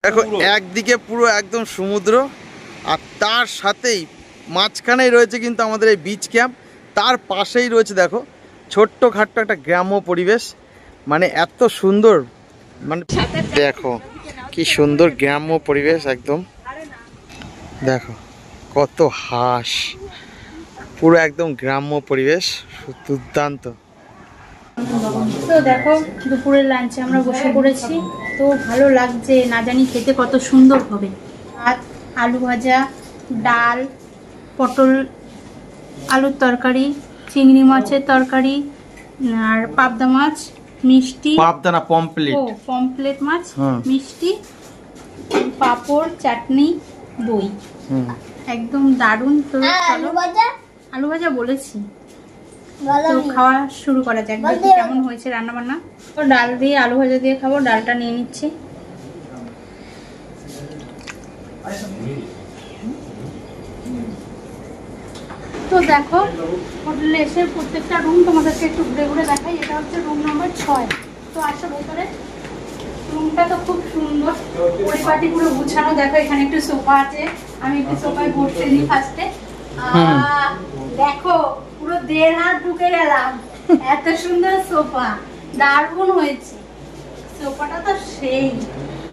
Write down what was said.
দেখো একদিকে পুরো একদম সমুদ্র, আর তার সাথেই মাঝখানেই রয়েছে কিন্তু আমাদের এই বিচ ক্যাম্প। তার পাশেই রয়েছে দেখো ছোট্ট খাট্ট একটা গ্রাম্য পরিবেশ, মানে এত সুন্দর, মানে দেখো কি সুন্দর গ্রাম্য পরিবেশ একদম। দেখো কত হাঁস, পুরো একদম গ্রাম্য পরিবেশ, দুর্দান্ত। তো দেখো দুপুরের লাঞ্চে আমরা বসে পড়েছি, তো ভালো লাগছে, না জানি খেতে কত সুন্দর হবে। ভাত, আলু ভাজা, ডাল, পটল আলুর তরকারি, চিংড়ি মাছের তরকারি, আর পাবদা মাছ, মিষ্টি, পাবদা না পমপ্লেট, ও পমপ্লেট মাছ, মিষ্টি, পাঁপড়, চাটনি, দই, একদম দারুণ। তো আলু ভাজা বলেছি, তো খাওয়া শুরু করা যাক, দেখি কেমন হয়েছে রান্না বান্না। তো ডাল দিয়ে আলু ভাজা দিয়ে খাবো, ডালটা নিয়ে নিচ্ছি। তো দেখো হোটেলে এসে প্রত্যেকটা রুম তোমাদেরকে একটু ঘুরে ঘুরে দেখাই। এটা হচ্ছে রুম নম্বর 6। তো আসো ভেতরে, রুমটা তো খুব সুন্দর, পরিপাটি পুরো গুছানো। দেখো এখানে একটু সোফা আছে, আমি একটু সোফায় বসতে দিই ফার্স্টে। দেখো পুরো 1.5 হাত ঢুকে গেলাম, এত সুন্দর সোফা, দারুণ হয়েছে সোফাটা তো সেই।